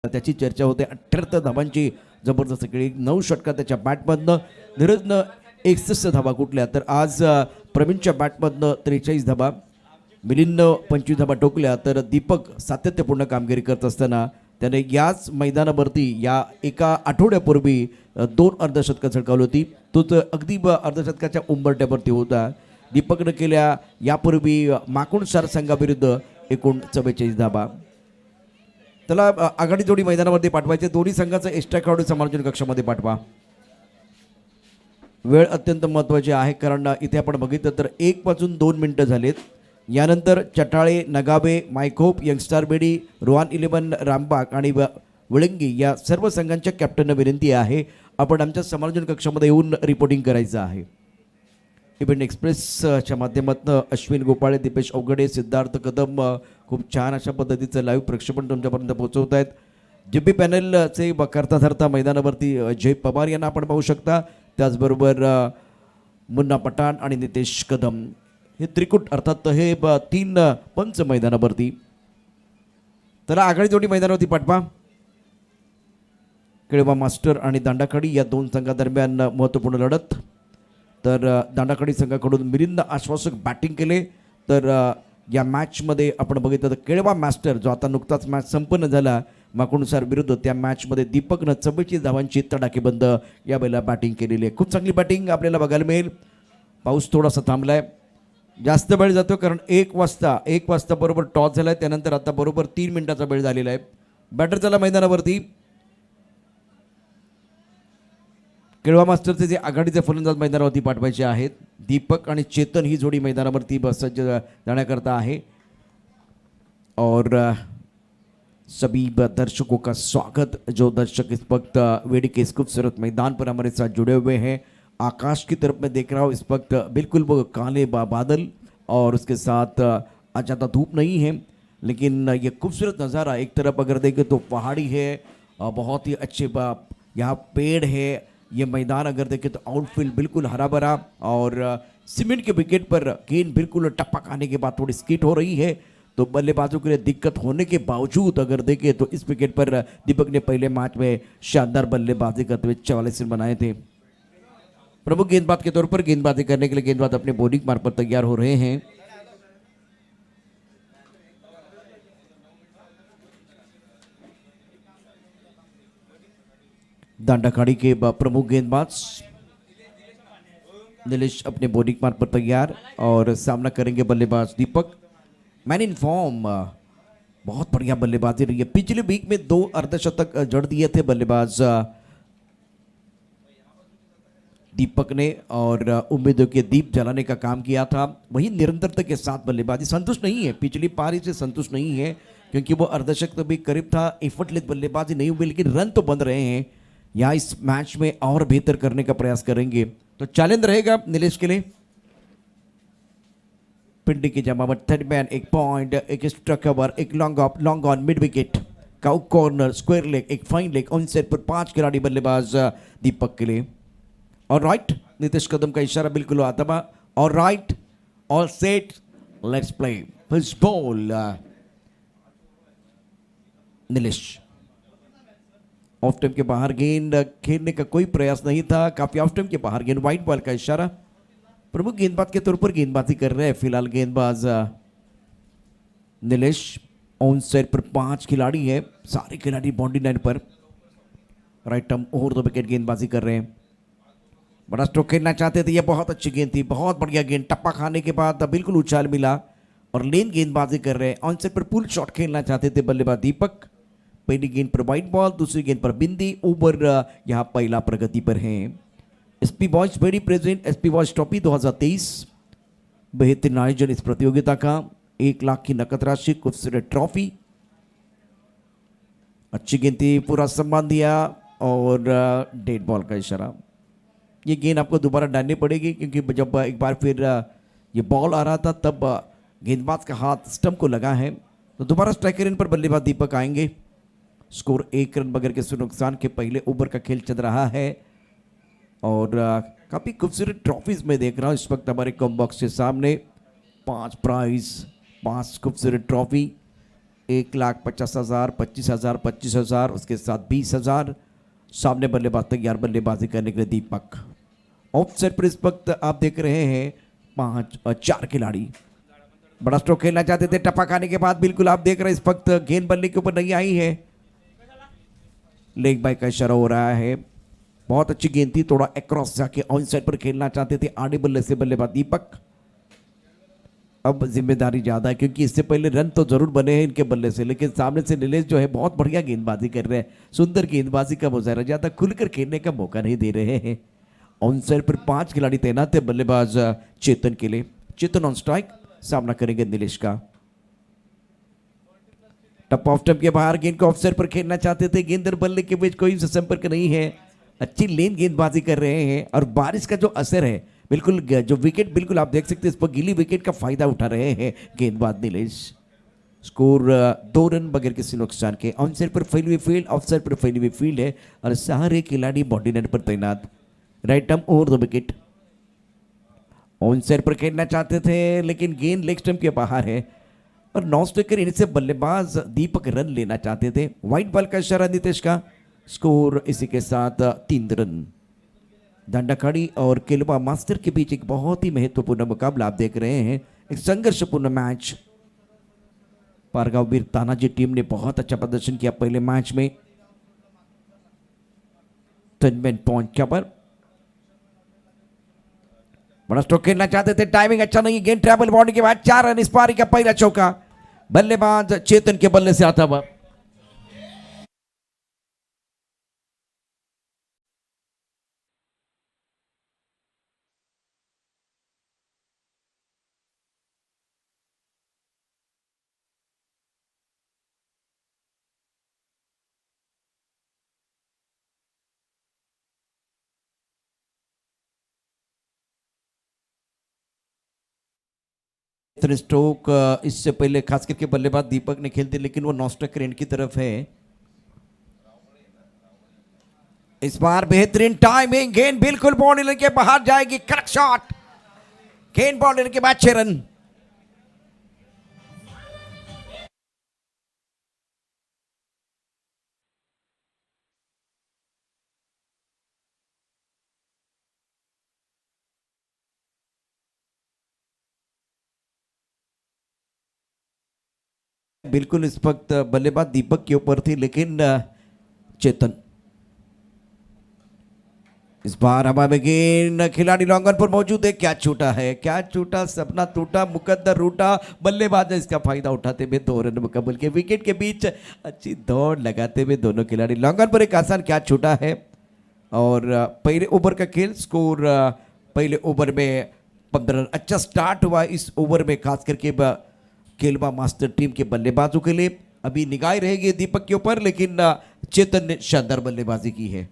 त्याची चर्चा होते. 78 धावांची जबरदस्त खेळी, 9 षटका त्याच्या बॅटमधनं. नीरजनं 61 धावा कुठल्या, तर आज प्रवीणच्या बॅटमधनं 43 धावा, मिलिंदनं 25 धावा ठोकल्या. तर दीपक सातत्यपूर्ण कामगिरी करत असताना त्याने याच मैदानावरती या एका आठवड्यापूर्वी 2 अर्धशतकं झळकावली होती. तोच अगदी अर्धशतकाच्या उंबरट्यावरती होता. दीपकनं केल्या यापूर्वी माकुणसार संघाविरुद्ध एकूण 44 धावा. त्याला आघाडी जोडी मैदानावरती पाठवायचे. दोन्ही संघाचं एक्स्ट्रा खेळाडू समालोचन कक्षामध्ये पाठवा. वेळ अत्यंत महत्त्वाची आहे, कारण इथे आपण बघितलं तर 1 वाजून 2 मिनिटं झालेत. यानंतर चटाळे, नगाबे, मायकोप, यंगस्टार बेडी, रोहान 11, रामबाग आणि वळंगी या सर्व संघांच्या कॅप्टनना विनंती आहे, आपण आमच्या समालोचन कक्षामध्ये येऊन रिपोर्टिंग करायचं आहे. इव्हेंट एक्सप्रेसच्या माध्यमातून अश्विन गोपाळे, दीपेश अवघडे, सिद्धार्थ कदम खूप छान अशा पद्धतीचं लाईव्ह प्रक्षेपण तुमच्यापर्यंत पोहोचवत आहेत. जिब्बी पॅनलचे करता धरता मैदानावरती जय पवार यांना आपण पाहू शकता. त्याचबरोबर मुन्ना पठाण आणि नितेश कदम हे त्रिकूट, अर्थात हे 3 पंच मैदानावरती. त्याला आघाडी जोडी मैदानावरती पाठवा. केळवा मास्टर आणि दांडाखडी या 2 संघादरम्यान महत्त्वपूर्ण लढत. तर दांडाखडी संघाकडून मिलिंद आश्वासक बॅटिंग केले. तर या मॅचमध्ये आपण बघितलं तर केळवा मास्टर जो आता नुकताच मॅच संपन्न झाला माकुणसार विरुद्ध, त्या मॅचमध्ये दीपकनं 44 धावांची तडाखेबंद यावेळेला बॅटिंग केलेली आहे. खूप चांगली बॅटिंग आपल्याला बघायला मिळेल. पाऊस थोडासा थांबला आहे, जास्त वेळ जातो, कारण 1 वाजता बरोबर टॉस झाला आहे. त्यानंतर आता बरोबर 3 मिनिटाचा वेळ झालेला आहे. बॅटर झाला मैदानावरती. केळवा मास्टरचे जे आघाडीचे फलंदाज मैदानावरती पाठवायचे आहेत, दीपक आणि चेतन ही जोडी मैदानावरती सज्ज जाण्याकरता आहे. और सभी दर्शकों का स्वागत, जो दर्शक इस वक्त वेडी के इस खूबसूरत मैदान पर हमारे साथ जुड़े हुए हैं. आकाश की तरफ मैं देख रहा हूँ इस वक्त बिल्कुल वो काले बादल और उसके साथ आज ज़्यादा धूप नहीं है, लेकिन ये खूबसूरत नज़ारा एक तरफ अगर देखें तो पहाड़ी है, बहुत ही अच्छे यहाँ पेड़ है. ये मैदान अगर देखें तो आउटफील्ड बिल्कुल हरा भरा, और सीमेंट के विकेट पर गेंद बिल्कुल टप्पा खाने के बाद थोड़ी स्किट हो रही है. तो बल्लेबाजों के लिए दिक्कत होने के बावजूद अगर देखें तो इस विकेट पर दीपक ने पहले मैच में शानदार बल्लेबाजी करते हुए 44 रन बनाए थे. प्रमुख गेंदबाज के तौर पर गेंदबाजी करने के लिए गेंदबाज अपने बॉलिंग मार्फत तैयार हो रहे हैं. दांडाखाड़ी के प्रमुख गेंदबाज नीलेश अपने बॉलिंग मार्फत तैयार, और सामना करेंगे बल्लेबाज दीपक. मैन इन फॉर्म, बहुत बढ़िया बल्लेबाजी रही है. पिछले वीक में 2 अर्धशतक जड़ दिए थे बल्लेबाज दीपक ने, और उम्मीदों के दीप जलाने का काम किया था. वही निरंतरता के साथ बल्लेबाजी, संतुष्ट नहीं है, पिछली पारी से संतुष्ट नहीं है, क्योंकि वो अर्धशतक तो भी करीब था. एफर्टलेस बल्लेबाजी नहीं हुई, लेकिन रन तो बन रहे हैं. या इस मैच में और बेहतर करने का प्रयास करेंगे, तो चैलेंज रहेगा नीलेश के लिए. पिंडी की जमावट, थर्ड मैन, 1 पॉइंट, एक एक्स्ट्रा कवर, एक long on mid wicket, cow corner, square leg, एक फाइन लेग. ऑन सेट पर 5 खिलाड़ी बल्लेबाज दीपक के लिए. और राइट, नितेश कदम का इशारा बिल्कुल आता था. और right, all set, let's play. First ball Nilesh. Off time के बाहर गेंद खेलने का कोई प्रयास नहीं था, काफी ऑफ टाइम के बाहर गेंद. वाइट बॉल का इशारा. प्रमुख गेंदबाज के तौर पर गेंदबाजी कर रहे हैं फिलहाल गेंदबाज नीलेश. ऑन साइड पर 5 खिलाड़ी है, सारे खिलाड़ी boundary line per. Right arm over the wicket गेंदबाजी कर रहे हैं. बड़ा स्ट्रोक खेलना चाहते थे, ये बहुत अच्छी गेंद थी, बहुत बढ़िया गेंद. टप्पा खाने के बाद बिल्कुल उछाल मिला, और लेन गेंदबाजी कर रहे हैं. ऑन साइड पर पुल शॉट खेलना चाहते थे बल्लेबाज दीपक. पहली गेंद पर वाइट बॉल, दूसरी गेंद पर बिंदी. ओवर यहाँ पहला प्रगति पर है. SP boys very present. SP boys trophy 2023 बेहतरीन आयोजन इस प्रतियोगिता का. 1 लाख की नकद राशि, खूबसूरत ट्रॉफी. अच्छी गेंद थी, पूरा सम्मान दिया, और डेड बॉल का इशारा. ये गेंद आपको दोबारा डालनी पड़ेगी, क्योंकि जब एक बार फिर ये बॉल आ रहा था तब गेंदबाज का हाथ स्टंप को लगा है. तो दोबारा स्ट्राइकर इन पर बल्लेबाज दीपक आएंगे. स्कोर 1 रन बगैर किसी नुकसान के पहले ओवर का खेल चल रहा है. और काफ़ी खूबसूरत ट्रॉफीज में देख रहा हूँ इस वक्त हमारे कॉम बॉक्स के सामने. 5 प्राइज, 5 खूबसूरत ट्रॉफी. 1,50,000, 25,000, 25,000, उसके साथ 20,000। सामने बल्लेबाज तैयार बल्लेबाजी करने के लिए दीपक। ऑफ साइड पर इस वक्त आप देख रहे हैं 4 खिलाड़ी बड़ा स्ट्रोक खेलना चाहते थे, टप्पा खाने के बाद बिल्कुल आप देख रहे हैं इस वक्त गेंद बल्ले के ऊपर नहीं आई है। लेग बाय का इशारा हो रहा है। बहुत अच्छी गेंद थी, थोड़ा अक्रॉस जाके ऑन साइड पर खेलना चाहते थे आड़े बल्ले से बल्लेबाज दीपक। अब जिम्मेदारी ज्यादा है क्योंकि इससे पहले रन तो जरूर बने हैं इनके बल्ले से, लेकिन सामने से नीलेश जो है बहुत बढ़िया गेंदबाजी कर रहे हैं, सुंदर गेंदबाजी का मुजाहरा, ज्यादा खुलकर खेलने का मौका नहीं दे रहे हैं। ऑन साइड पर 5 खिलाड़ी तैनात है बल्लेबाज चेतन के लिए। चेतन ऑन स्ट्राइक, सामना करेंगे नीलेश का। टप ऑफ टप के बाहर गेंद को ऑफ साइड पर खेलना चाहते थे, गेंद और बल्ले के बीच कोई संपर्क नहीं है। अच्छी लेन गेंदबाजी कर रहे हैं और बारिश का जो असर है बिल्कुल, जो विकेट बिल्कुल आप देख सकते हैं इस पर गीली विकेट का फायदा उठा रहे हैं गेंदबाज नीलेश। स्कोर 2 रन बगैर किसी नुकसान के। ऑन साइड पर फैली हुई फील्ड, ऑफ साइड पर फैली हुई फील्ड है और सारे खिलाड़ी बॉडी नेट पर तैनात। Right arm over the wicket. On side पर खेलना चाहते थे लेकिन गेंद लेग स्टंप के बाहर है और नॉन स्ट्राइकर इनसे बल्लेबाज दीपक रन लेना चाहते थे। व्हाइट बॉल का इशारा नीतीश का। स्कोर इसी के साथ 3 रन। दंडाखड़ी और केलवा मास्टर के बीच एक बहुत ही महत्वपूर्ण मुकाबला आप देख रहे हैं, एक संघर्षपूर्ण मैच। पारगांव वीर तानाजी टीम ने बहुत अच्छा प्रदर्शन किया पहले मैच में। टर्नमेंट पॉइंट क्या पर बड़ा स्ट्रोक खेलना चाहते थे, टाइमिंग अच्छा नहीं, गेंद ट्रैवल बाउंड्री के बाद 4 रन। इस पारी का पहला चौका बल्लेबाज चेतन के बल्ले से आता हुआ। स्ट्रोक इससे पहले खास करके बल्लेबाज दीपक ने खेलते, लेकिन वो नॉन स्ट्राइकर एंड की तरफ है। इस बार बेहतरीन टाइमिंग, गेंद बिल्कुल बाउंड्री के बाहर जाएगी, करेक्ट शॉट, गेंद बाउंड्री के बाद 6 रन। बिल्कुल इस वक्त बल्लेबाज दीपक के ऊपर थी, लेकिन चेतन इस बार हवा में गेंद, खिलाड़ी लॉन्गन पर मौजूद है, क्या छूटा है, क्या छूटा, सपना टूटा, मुकद्दर रूटा। बल्लेबाज इसका फायदा उठाते हुए 2 रन मुकम्मल के। विकेट के बीच अच्छी दौड़ लगाते हुए दोनों खिलाड़ी लॉन्गन पर एक आसान क्या छूटा है। और पहले ओवर का खेल, स्कोर पहले ओवर में 15 रन। अच्छा स्टार्ट हुआ इस ओवर में, खास करके केलवा मास्टर टीम के बल्लेबाजों के लिए। अभी निगाह रहेगी दीपक के ऊपर, लेकिन चेतन ने शानदार बल्लेबाजी की है।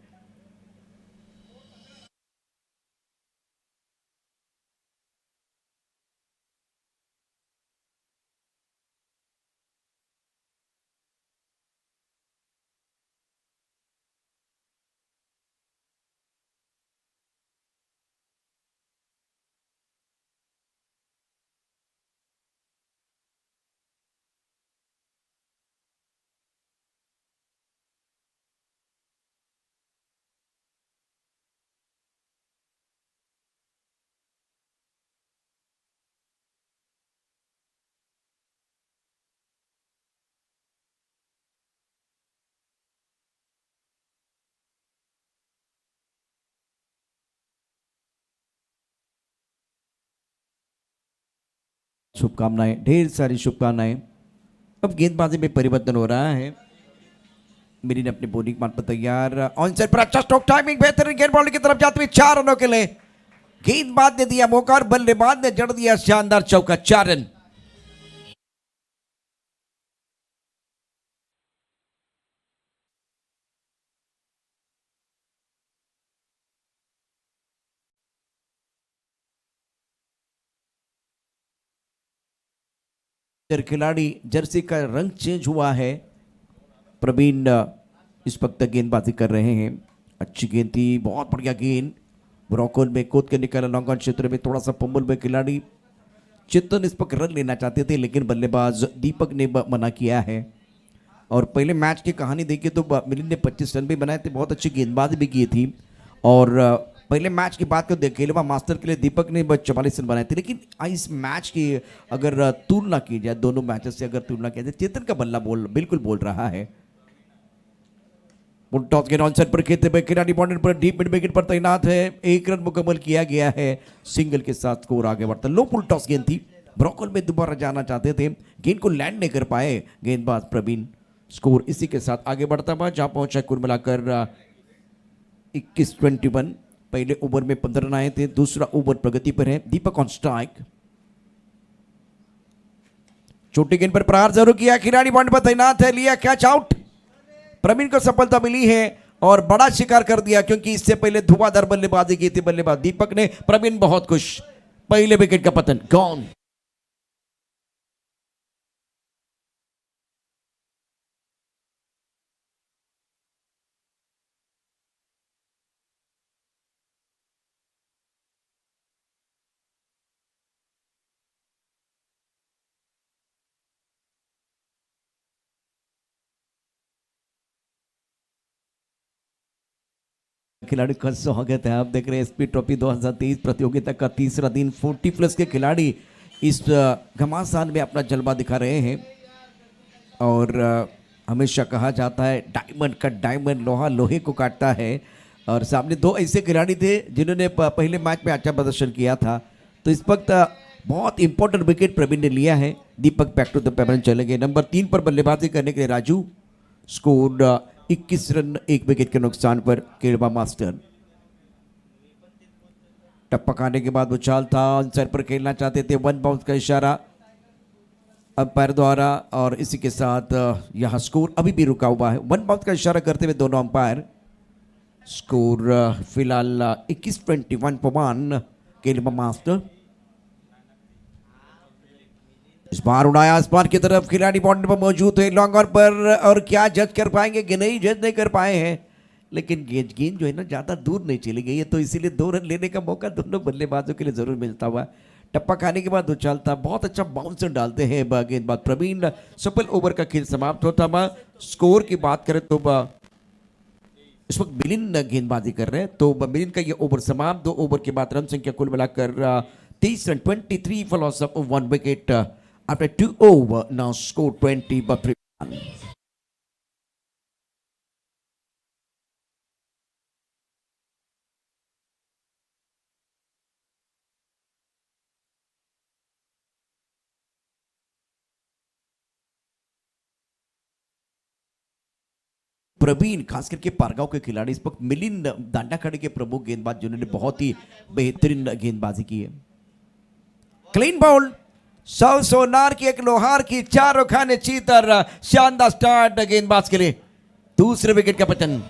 शुभकामनाएं, ढेर सारी शुभकामनाएं। अब गेंदबाजी में परिवर्तन हो रहा है। मेरी ने अपनी बॉलिंग मान पर तैयार। ऑन साइड पर अच्छा स्ट्रोक, टाइमिंग बेहतरीन, गेंद बॉलिंग की तरफ जाते हुए 4 रनों के लिए। गेंदबाज ने दिया मौका और बल्लेबाज ने जड़ दिया शानदार चौका, 4 रन। खिलाड़ी जर्सी का रंग चेंज हुआ है। प्रवीण इस वक्त गेंदबाजी कर रहे हैं। अच्छी गेंद थी, बहुत बढ़िया गेंद, ब्रॉकोन में कूद के निकाला लॉन्ग ऑन क्षेत्र में, थोड़ा सा पंबल में खिलाड़ी। चेतन इस पर रन लेना चाहते थे, लेकिन बल्लेबाज दीपक ने मना किया है। और पहले मैच की कहानी देखिए तो मिलिंद ने 25 रन भी बनाए थे, बहुत अच्छी गेंदबाजी भी की थी। और पहले मैच की बात करें खेलवा मास्टर के लिए दीपक ने बस 44 रन बनाए थे। लेकिन इस मैच की अगर तुलना की जाए, दोनों मैचेस से अगर तुलना की जाए, चेतन का बल्ला बिल्कुल बोल रहा है। टॉस के ऑनसेट पर खेलते हुए खिलाड़ी बॉर्डर पर डीप मिड विकेट पर तैनात है। 1 रन मुकम्मल किया गया है, सिंगल के साथ स्कोर आगे बढ़ता। लो फुल टॉस गेंद थी, ब्रोकल में दोबारा जाना चाहते थे, गेंद को लैंड नहीं कर पाए गेंदबाज प्रवीण। स्कोर इसी के साथ आगे बढ़ता हुआ जहां पहुंचा कुल मिलाकर 21-21। पहले ओवर में 15 रन आए थे, दूसरा ओवर प्रगति पर है। दीपक ऑन स्ट्राइक, छोटी गेंद पर प्रहार जरूर किया, खिलाड़ी बॉन्ड पर तैनात है, लिया कैच आउट। प्रवीण को सफलता मिली है और बड़ा शिकार कर दिया, क्योंकि इससे पहले धुआंधार बल्लेबाजी की थी बल्लेबाज दीपक ने। प्रवीण बहुत खुश, पहले विकेट का पतन गॉन। खिलाड़ी का स्वागत है। आप देख रहे हैं एसपी ट्रॉफी 2023 प्रतियोगिता का तीसरा दिन। 40+ के खिलाड़ी इस घमासान में अपना जलवा दिखा रहे हैं। और हमेशा कहा जाता है डायमंड का डायमंड लोहा लोहे को काटता है। और सामने दो ऐसे खिलाड़ी थे जिन्होंने पहले मैच में अच्छा प्रदर्शन किया था। तो इस वक्त बहुत इंपॉर्टेंट विकेट प्रवीण ने लिया है। Deepak back to the payment चले गए। नंबर 3 पर बल्लेबाजी करने के लिए राजू। स्कोर 21 रन 1 विकेट के नुकसान पर केड़वा मास्टर। टप्पक आने के बाद उछाल था, आंसर पर खेलना चाहते थे, 1 बाउंस का इशारा अंपायर द्वारा। और इसी के साथ यह स्कोर अभी भी रुका हुआ है। 1 बाउंस का इशारा करते हुए दोनों अंपायर। स्कोर फिलहाल 21-21 पवन केड़वा मास्टर। इस बार उड़ाया आसमान की तरफ, खिलाड़ी बाउंड्री पर मौजूद है लॉन्ग ऑन पर। और क्या जज कर पाएंगे कि नहीं, जज नहीं कर पाए हैं। लेकिन गेंद जो है ना ज़्यादा दूर नहीं चली गई है, तो इसीलिए 2 रन लेने का मौका दोनों बल्लेबाजों के लिए जरूर मिलता हुआ। टप्पा खाने के बाद उछालता, बहुत अच्छा बाउंसर डालते हैं गेंदबाज प्रवीण। सफल ओवर का खेल समाप्त होता हुआ। स्कोर की बात करें तो इस वक्त मिलिंद गेंदबाजी कर रहे हैं, तो मिलिंद का ये ओवर समाप्त। 2 ओवर के बाद रन संख्या कुल मिलाकर 23 run, 23 for loss of 1 wicket. After 2 over, now score 20 by Prabin. Pravin खास करके पारगांव के खिलाड़ी, इस वक्त मिलिंद दांडाखड़े के प्रमुख गेंदबाज जिन्होंने बहुत ही बेहतरीन गेंदबाजी की है। क्लीन बाउल, सौ सोनार की एक लोहार की, 4 खाने चीतर। शानदार स्टार्ट गेंदबाज के लिए, दूसरे विकेट का पतन।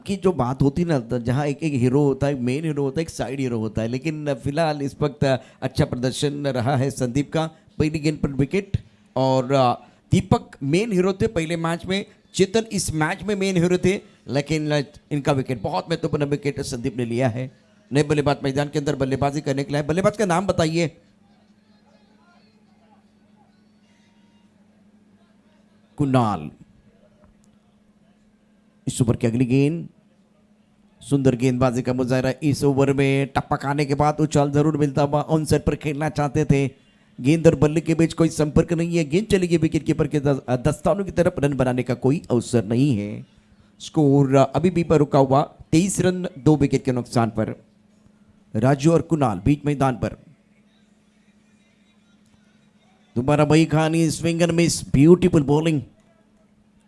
की जो बात होती ना, जहाँ एक एक हीरो होता है, मेन हीरो होता है, एक साइड हीरो होता है। लेकिन फिलहाल इस वक्त अच्छा प्रदर्शन रहा है संदीप का। पहली गेंद पर विकेट। और दीपक मेन हीरो थे पहले मैच में, चेतन इस मैच में मेन हीरो थे। लेकिन इनका विकेट, बहुत महत्वपूर्ण विकेट संदीप ने लिया है। नए बल्लेबाज मैदान के अंदर बल्लेबाजी करने के लिए। बल्लेबाज का नाम बताइए। कुणाल। इस ओवर की अगली गेंद, सुंदर गेंदबाजी का मुजाहरा इस ओवर में। टप्पक आने के बाद उछाल जरूर मिलता हुआ, ऑन सेट पर खेलना चाहते थे। गेंद और बल्ले के बीच कोई संपर्क नहीं है, गेंद चली गई विकेट कीपर के दस्तानों की तरफ, रन बनाने का कोई अवसर नहीं है। स्कोर अभी भी पर रुका हुआ, 23 रन 2 विकेट के नुकसान पर। राजू और कुणाल बीच मैदान पर। दोबारा वही कहानी, swing end miss, beautiful bowling.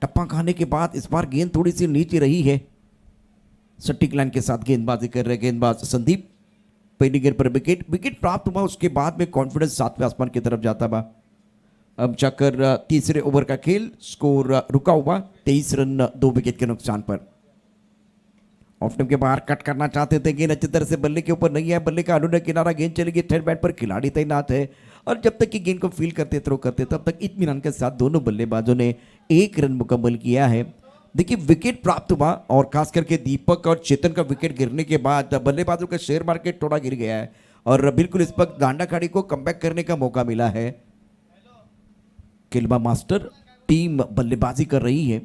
टप्पा खाने के बाद इस बार गेंद थोड़ी सी नीचे रही है। सटीक लाइन के साथ गेंदबाजी कर रहे गेंदबाज संदीप। पहली गेंद पर विकेट प्राप्त हुआ, उसके बाद में कॉन्फिडेंस 7वें आसमान की तरफ जाता हुआ। अब जाकर तीसरे ओवर का खेल, स्कोर रुका हुआ 23 रन 2 विकेट के नुकसान पर। ऑफ टीम के बाहर कट करना चाहते थे, गेंद अच्छी तरह से बल्ले के ऊपर नहीं है, बल्ले का अनुने किनारा, गेंद चलेगी थर्ड बैट पर, खिलाड़ी तैनात है और जब तक कि गेंद को फील करते थ्रो करते तब तक इत्मीनान के साथ दोनों बल्लेबाजों ने 1 रन मुकम्मल किया है। देखिए विकेट प्राप्त हुआ और खास करके दीपक और चेतन का विकेट गिरने के बाद बल्लेबाजों का शेयर मार्केट थोड़ा गिर गया है और बिल्कुल इस वक्त दांडा खाड़ी को कमबैक करने का मौका मिला है। किल्बा मास्टर टीम बल्लेबाजी कर रही है।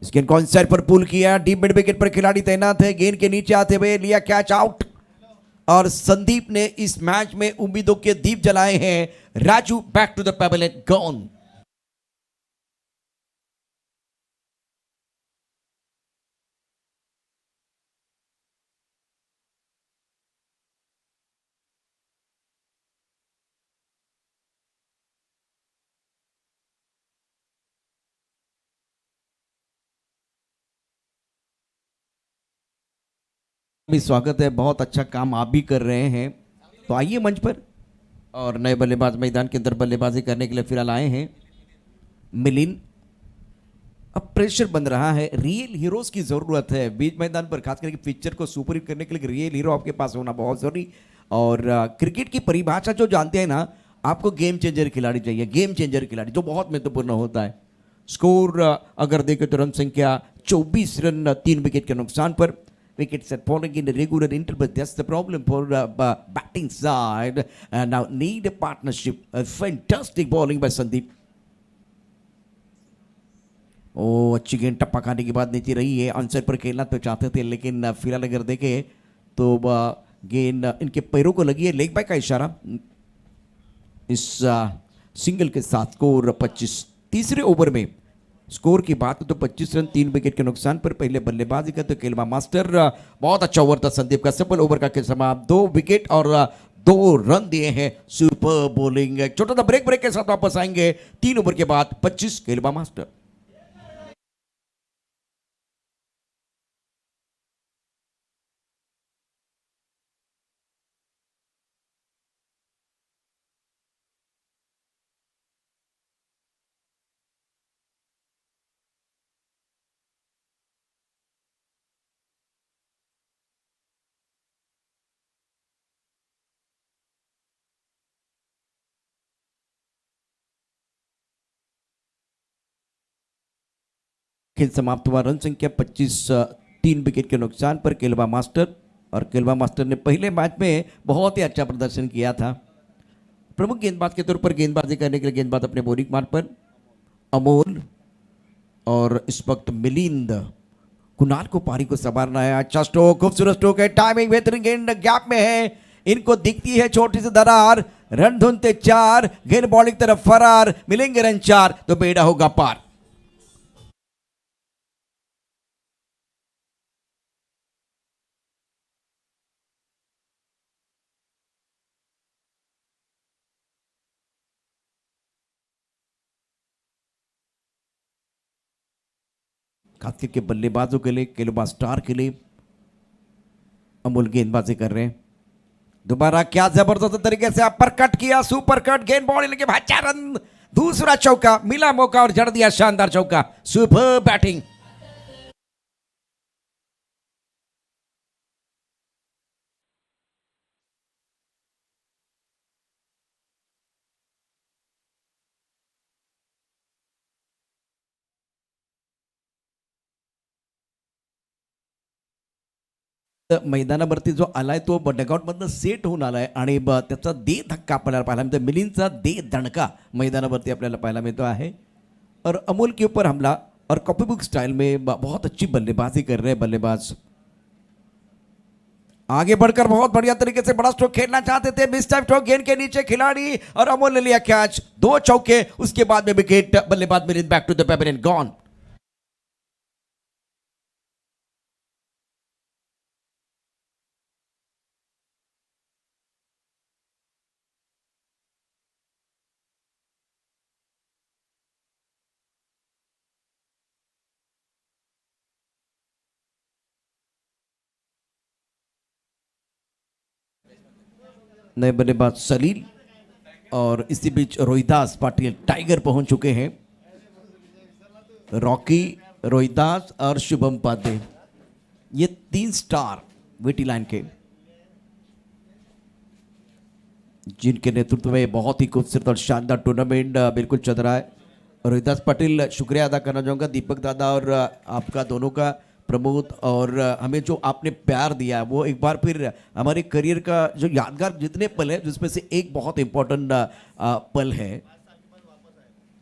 इस गेंद को ऑनसाइड पर पुल किया, डीप मिड विकेट पर खिलाड़ी तैनात है, गेंद के नीचे आते हुए लिया कैच आउट और संदीप ने इस मैच में उम्मीदों के दीप जलाए हैं। Raju back to the pavilion gone. भी स्वागत है, बहुत अच्छा काम आप भी कर रहे हैं, तो आइए मंच पर। और नए बल्लेबाज मैदान के अंदर बल्लेबाजी करने के लिए फिलहाल आए हैं मिलिंद। अब प्रेशर बन रहा है, रियल हीरोज की जरूरत है बीच मैदान पर, खास करके पिक्चर को सुपर हिट करने के लिए रियल हीरो आपके पास होना बहुत जरूरी। और क्रिकेट की परिभाषा जो जानते हैं ना, आपको गेम चेंजर खिलाड़ी चाहिए, गेम चेंजर खिलाड़ी जो बहुत महत्वपूर्ण होता है। स्कोर अगर देखें तो रन संख्या 24 रन 3 विकेट के नुकसान पर। Wickets are falling in a regular interval. That's the problem for batting side. Now need a partnership. A fantastic bowling by Sandeep. ओ अच्छी गेंद टप्पा खाने की बाद नीचे रही है। आंसर पर खेलना तो चाहते थे लेकिन फिलहाल अगर देखें तो गेंद इनके पैरों को लगी है। लेग बाय का इशारा। इस सिंगल के साथ स्कोर 25। तीसरे ओवर में स्कोर की बात तो 25 रन 3 विकेट के नुकसान पर। पहले बल्लेबाजी का तो किल्बा मास्टर, बहुत अच्छा ओवर था संदीप का, सफल ओवर का खेल समाप्त, 2 विकेट और 2 रन दिए हैं। Super bowling. छोटा सा ब्रेक के साथ वापस आएंगे 3 ओवर के बाद। 25 किल्बा मास्टर। खेल समाप्त हुआ, रन संख्या 25, 3 विकेट के नुकसान पर किल्बा मास्टर। और किल्बा मास्टर ने पहले मैच में बहुत ही अच्छा प्रदर्शन किया था। प्रमुख गेंदबाज के तौर पर गेंदबाजी करने के लिए गेंदबाज अपने बॉलिंग मार्ग पर अमोल और इस वक्त मिलिंद। कुणाल को पारी को संभालना है। अच्छा स्ट्रोक, खूबसूरत स्ट्रोक है, टाइमिंग बेहतरीन, गेंद गैप में है, इनको दिखती है छोटी सी दरार। रन ढूंढते 4, गेंद बॉलिंग तरफ फरार, मिलेंगे रन 4 तो बेड़ा होगा पार। खास करके बल्लेबाजों के लिए, किल्बा स्टार के लिए अमूल गेंदबाजी कर रहे हैं। दोबारा क्या जबरदस्त तरीके से अपर कट किया, सुपर कट, गेंद बॉल लेके भाई 4 रन, दूसरा चौका मिला मौका और जड़ दिया शानदार चौका। Super batting. मैदानावरती जो आलाय तो डगआउट मधनं सेट होऊन आलाय आणि त्याचा दे धक्का आपल्याला पाहायला मिळतो, मिलिंदचा दे दणका मैदानावरती आपल्याला पाहायला मिळतो है। और अमोल के ऊपर हमला और कॉपी बुक स्टाइल में बहुत अच्छी बल्लेबाजी कर रहे हैं बल्लेबाज। आगे बढ़कर बहुत बढ़िया तरीके से बड़ा स्ट्रोक खेलना चाहते थे, मिस टाइम स्ट्रोक, गेंद के नीचे खिलाड़ी और अमोल ने लिया कैच, 2 चौके, उसके बाद में विकेट। बल्लेबाज Milind back to the pavilion gone. नए बल्लेबाज सलील और इसी बीच रोहिदास पाटिल टाइगर पहुंच चुके हैं। रॉकी, रोहिदास और शुभम पांडे, ये 3 स्टार वीटी लाइन के, जिनके नेतृत्व में बहुत ही खूबसूरत और शानदार टूर्नामेंट बिल्कुल चल रहा है। रोहिदास पाटिल, शुक्रिया अदा करना चाहूँगा दीपक दादा और आपका दोनों का, प्रमोद, और हमें जो आपने प्यार दिया वो एक बार फिर हमारे करियर का जो यादगार जितने पल है जिसमें से एक बहुत इंपॉर्टेंट पल है।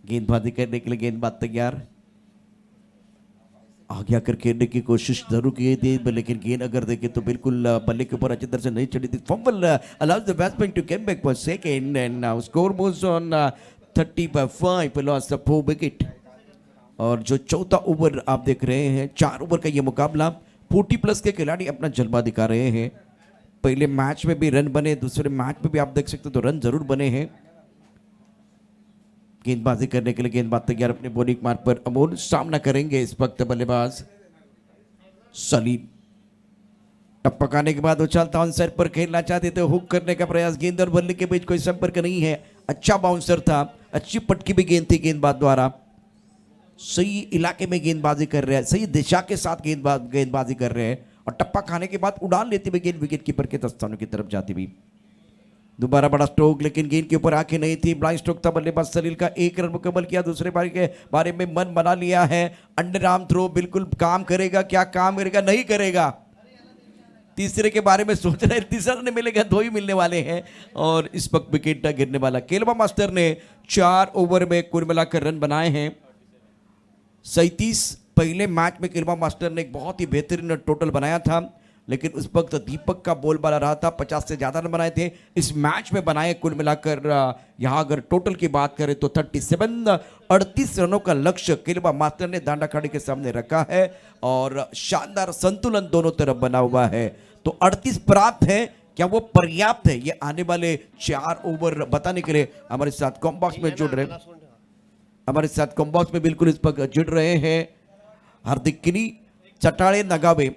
गेंदबाजी करने के लिए गेंदबाज तैयार, आगे आकर खेलने की कोशिश जरूर की थी, लेकिन गेंद अगर देखे तो बिल्कुल बल्ले के ऊपर अच्छी तरह से नहीं चढ़ी थी। Fumble allows the batsman to come back for second and now score moves on 30/5 lost the 4 wicket। और जो चौथा ओवर आप देख रहे हैं, 4 ओवर का ये मुकाबला, 40+ के खिलाड़ी अपना जलवा दिखा रहे हैं। पहले मैच में भी रन बने, दूसरे मैच में भी आप देख सकते हो तो रन जरूर बने हैं। गेंदबाजी करने के लिए गेंदबाज तैयार अपने बॉलिंग मार्ग पर, अमोल सामना करेंगे इस वक्त बल्लेबाज सलीम। टपकाने के बाद उछालता ऑन साइड पर खेलना चाहते थे, हुक करने का प्रयास, गेंद और बल्ले के बीच कोई संपर्क नहीं है। अच्छा बाउंसर था, अच्छी पटकी भी गेंद थी गेंदबाज द्वारा, सही इलाके में गेंदबाजी कर रहे हैं, सही दिशा के साथ गेंदबाजी कर रहे हैं, और टप्पा खाने के बाद उड़ान लेती हुई गेंद विकेट कीपर के दस्तानों की तरफ जाती हुई। दोबारा बड़ा स्ट्रोक, लेकिन गेंद के ऊपर आंखें नहीं थी। ब्लाइंड स्ट्रोक था बल्लेबाज सलील का, 1 रन मुकम्मल किया। दूसरे बारी के बारे में मन बना लिया है। अंडर आर्म थ्रो बिल्कुल काम करेगा, क्या काम करेगा, नहीं करेगा। तीसरे के बारे में सोच रहे, तीसरा नहीं मिलेगा, 2 ही मिलने वाले हैं, और इस वक्त विकेट गिरने वाला। केलवा मास्टर ने 4 ओवर में कुल मिलाकर रन बनाए हैं 37। पहले मैच में केलवा मास्टर ने एक बहुत ही बेहतरीन टोटल बनाया था, लेकिन उस वक्त दीपक का बोलबाला रहा था, 50 से ज्यादा रन बनाए थे। इस मैच में बनाए कुल मिलाकर यहां अगर टोटल की बात करें तो 38 रनों का लक्ष्य केलवा मास्टर ने दांडा खाड़ी के सामने रखा है, और शानदार संतुलन दोनों तरफ बना हुआ है। तो 38 प्राप्त है, क्या वो पर्याप्त है, ये आने वाले 4 ओवर बताने के लिए हमारे साथ कॉम्बॉक्स में जुड़ रहे, हमारे साथ कॉम्बॉक्स में बिल्कुल इस पर जुड़ रहे हैं हार्दिक किनी, चटाड़े नगावे।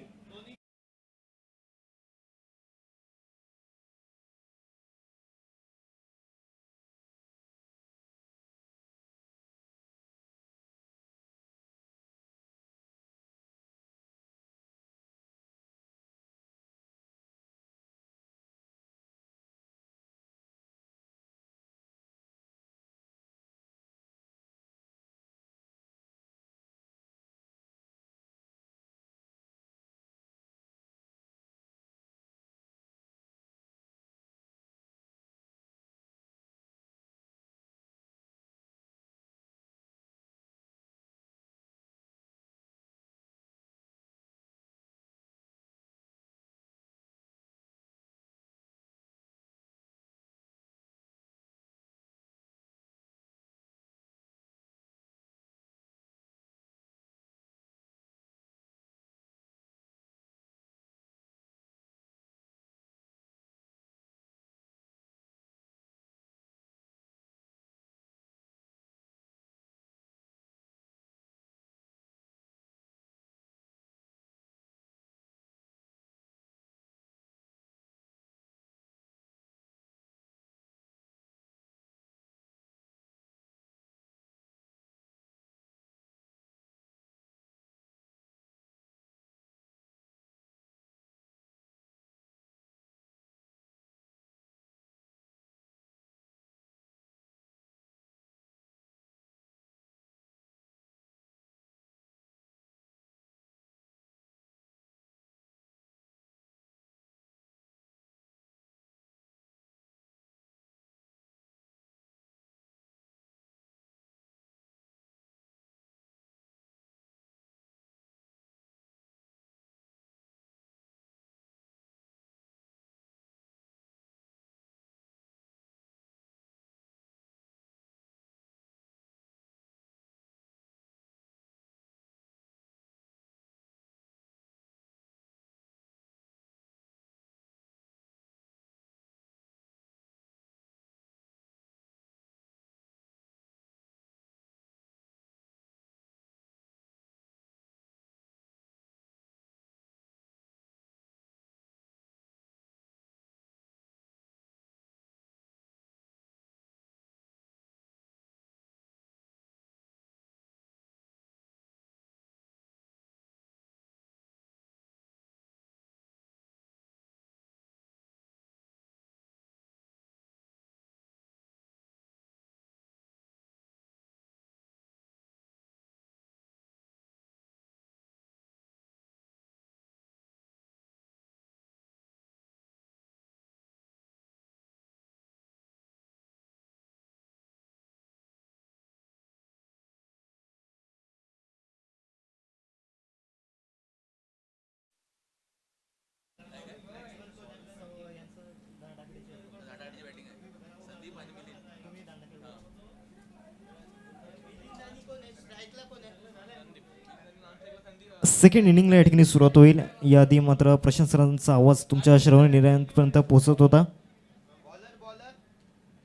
सेकंड इनिंगला या ठिकाणी सुरुवात होईल. याआधी मात्र प्रशांत सरांचा आवाज तुमच्या श्रवणनिरांपर्यंत पोहोचत होता.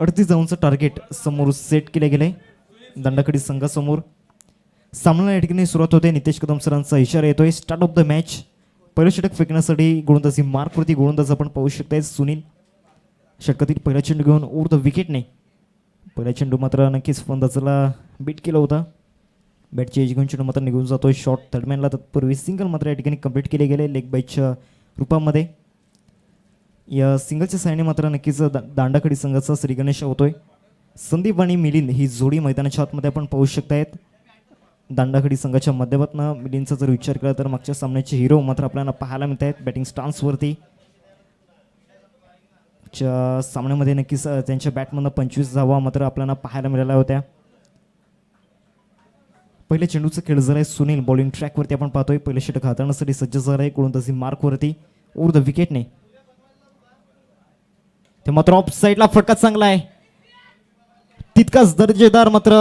38 धावांचं टार्गेट समोर सेट केले गेले दंडाखडी संघासमोर. सामन्याला या ठिकाणी सुरुवात होते. नितेश कदम सरांचा इशारा येतोय स्टार्ट ऑफ द मॅच. पहिलं षटक फेकण्यासाठी गोलंदाजी मार्कवरती गोलंदाज आपण पाहू शकताय सुनील. षटकातील पहिला चेंडू घेऊन ओव्हर द विकेटने पहिला चेंडू मात्र नक्कीच फलंदाजाला बीट केला होता. बॅटची एज घेऊन चेंडू मात्र निघून जातोय शॉर्ट थर्डमॅनला. तत्पूर्वी सिंगल मात्र या ठिकाणी कंप्लीट केले गेले लेग बाईटच्या रूपामध्ये. या सिंगलच्या साहाय्याने मात्र नक्कीच दांडाखडी संघाचा श्रीगणेश होतोय. संदीप आणि मिलिंद ही जोडी मैदानाच्या आतमध्ये आपण पाहू शकतायत. दांडाखडी संघाच्या माध्यमातून मिलिंदचा जर विचार केला तर मागच्या सामन्याचे हिरो मात्र आपल्याला पाहायला मिळत आहेत बॅटिंग स्टान्सवरती. च्या सामन्यामध्ये नक्कीच त्यांच्या बॅटमधनं 25 धावा मात्र आपल्याला पाहायला मिळाल्या होत्या. पहिल्या चेंडूचा खेळ झालाय सुनील बॉलिंग ट्रॅकवरती आपण पाहतोय. पहिलं षटक हाताळण्यासाठी सज्ज झाला आहे गोलंदाजी मार्कवरती ओव्हर द विकेटने. ते मात्र ऑफ साईडला फटका चांगला आहे. तितकाच दर्जेदार मात्र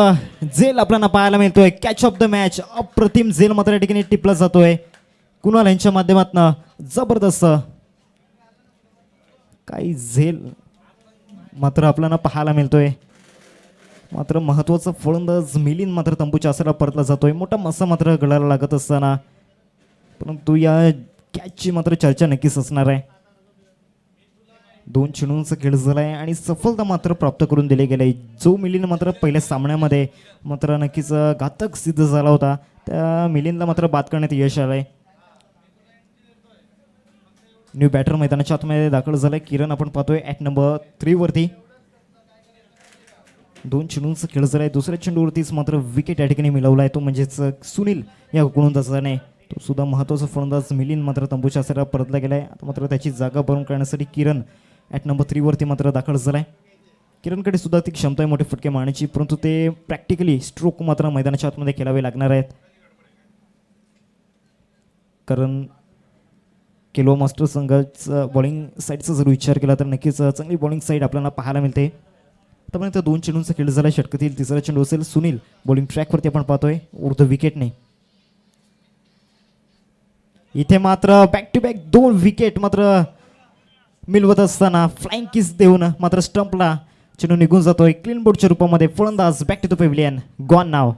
झेल आपल्याला पाहायला मिळतोय. कॅच ऑफ द मॅच अप्रतिम झेल मात्र या ठिकाणी टिपला जातोय कुणाल यांच्या माध्यमातून. जबरदस्त काही झेल मात्र आपल्याला पाहायला मिळतोय. मात्र महत्वाचा फलंदाज मिलिंद मात्र तंबूच्या आसरा परतला जातोय. मोठा मसा मात्र गळायला लागत असताना परंतु या कॅचची मात्र चर्चा नक्कीच असणार आहे. 2 चेंडूंचा खेळ झाला आहे आणि सफलता मात्र प्राप्त करून दिली गेली. जो मिलिंद मात्र पहिल्या सामन्यामध्ये मात्र नक्कीच घातक सिद्ध झाला होता त्या मिलिंदला मात्र बाद करण्यात यश आलंय. न्यू बॅटर मैदानाच्या आतमध्ये दाखल झालाय किरण आपण पाहतोय ॲट नंबर 3 वरती. 2 चेंडूंचा खेळ झालाय. दुसऱ्या चेंडूवरतीच मात्र विकेट या ठिकाणी मिळवला आहे तो म्हणजेच सुनील या गोलंदाजाने. तो सुद्धा महत्त्वाचा फलंदाज मिलिंद मात्र तंबूच्या आसरा परतला गेलाय. आता मात्र त्याची जागा भरून काढण्यासाठी किरण ॲट नंबर 3 वरती मात्र दाखल झालाय. किरणकडे सुद्धा ती क्षमता आहे मोठे फटके मारण्याची परंतु ते प्रॅक्टिकली स्ट्रोक मात्र मैदानाच्या आतमध्ये खेळावे लागणार आहेत. कारण केलो मास्टर संघाचं बॉलिंग साईडचा जर विचार केला तर नक्कीच चांगली बॉलिंग साईड आपल्याला पाहायला मिळते. आतापर्यंत 2 चेंडूंचा खेळ झाला. षटकातील तिसरा चेंडू असेल सुनील बॉलिंग ट्रॅकवरती आपण पाहतोय ओव्हर द विकेटने. इथे मात्र बॅक टू बॅक 2 विकेट मात्र मिळवत असताना फ्लाइंग किस देऊन मात्र स्टंपला चेंडू निघून जातोय क्लीन बोर्डच्या रूपामध्ये. फलंदाज back to the pavilion gone नाव.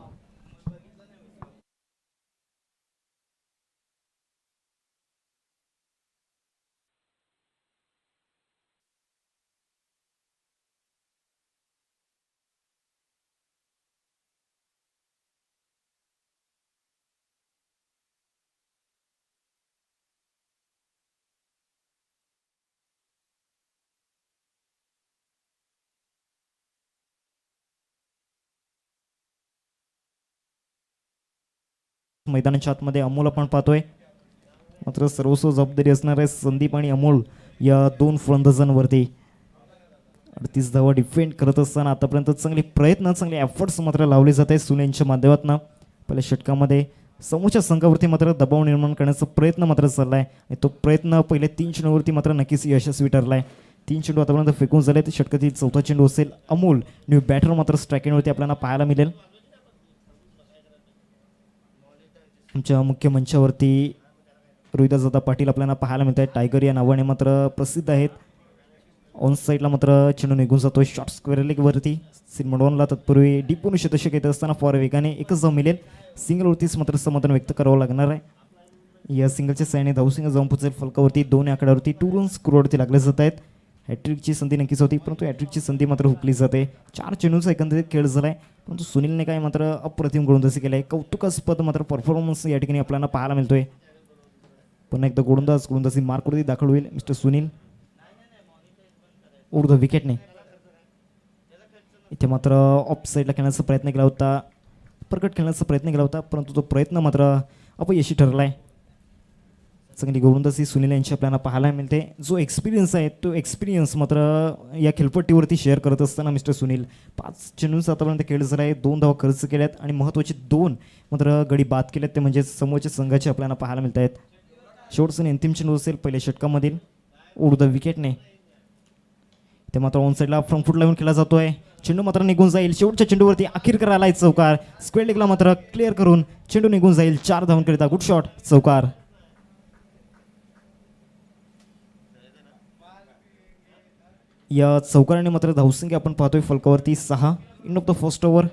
मैदानाच्या आतमध्ये अमोल आपण पाहतोय. मात्र सर्वस्व जबाबदारी असणार आहे संदीप आणि अमोल या 2 फलंदाजांवरती. 38 धावा डिफेंड करत असताना आतापर्यंत चांगले एफर्ट्स मात्र लावले जात आहेत सुनीलच्या माध्यमातून. पहिल्या षटकामध्ये समोरच्या संघावरती मात्र दबाव निर्माण करण्याचा प्रयत्न मात्र चालला आहे आणि तो प्रयत्न पहिल्या 3 चेंडूवरती मात्र नक्कीच यशस्वी ठरला आहे. 3 चेंडू आतापर्यंत फेकून झाले. षटकातील 4था चेंडू असेल अमोल न्यू बॅटर मात्र स्ट्रायकिंगवरती आपल्याला पाहायला मिळेल. आमच्या मुख्य मंचावरती रोहिदासदादा पाटील आपल्याला पाहायला मिळत आहेत. टायगर या नावाने मात्र प्रसिद्ध आहेत. ऑन साईडला मात्र चेंडू निघून जातोय शॉर्ट स्क्वेअर लेगवरती. सिनमडॉनला तत्पूर्वी डीपून शतशक येत असताना फॉर वेगाने एकच धाव मिळेल. सिंगलवरतीच मात्र समाधान व्यक्त करावं लागणार आहे. या सिंगलच्या साईने धावसिंग जाऊन पोचेल फलकावरती. 2 आकड्यावरती 2 रन्स स्कोरवरती लागले जात आहेत. हॅट्रिकची संधी नक्कीच होती परंतु हॅट्रिकची संधी मात्र हुकली जाते. 4 चेंडूंचा एकंदरीत खेळ झालाय परंतु सुनीलने काय मात्र अप्रतिम गोलंदाजी केली आहे. कौतुकास्पद मात्र परफॉर्मन्स या ठिकाणी आपल्याला पाहायला मिळतोय. पुन्हा एकदा गोलंदाजी मार्कवरती दाखल होईल मिस्टर सुनील ओव्हर द विकेटने. इथे मात्र ऑफ साईडला खेळण्याचा प्रयत्न केला होता प्रकट खेळण्याचा प्रयत्न केला होता परंतु तो प्रयत्न मात्र अपयशी ठरला आहे. चांगली गोलंदाजी सुनील यांची आपल्याला पाहायला मिळते. जो एक्सपिरियन्स आहे तो एक्सपिरियन्स मात्र या खेळपट्टीवरती शेअर करत असताना मिस्टर सुनील 5 चेंडूंचा आतापर्यंत खेळ झाला आहे. 2 धावा खर्च केल्यात आणि महत्त्वाचे 2 मात्र गडी बाद केल्यात ते म्हणजे समोरच्या संघाचे आपल्याला पाहायला मिळत आहेत. शेवटचं अंतिम चेंडू असेल पहिल्या षटकामधील ओव्हर द विकेटने. ते मात्र ऑन साईडला फ्रंट फूट लावून खेळला जातोय. चेंडू मात्र निघून जाईल. शेवटच्या चेंडूवरती अखेरकर आलाय चौकार. स्क्वेअर लेगला मात्र क्लिअर करून चेंडू निघून जाईल. 4 धावांकरिता गुड शॉट चौकार. या चौकाराने मात्र धावसंख्या आपण पाहतोय फलकावरती 6 in of the first over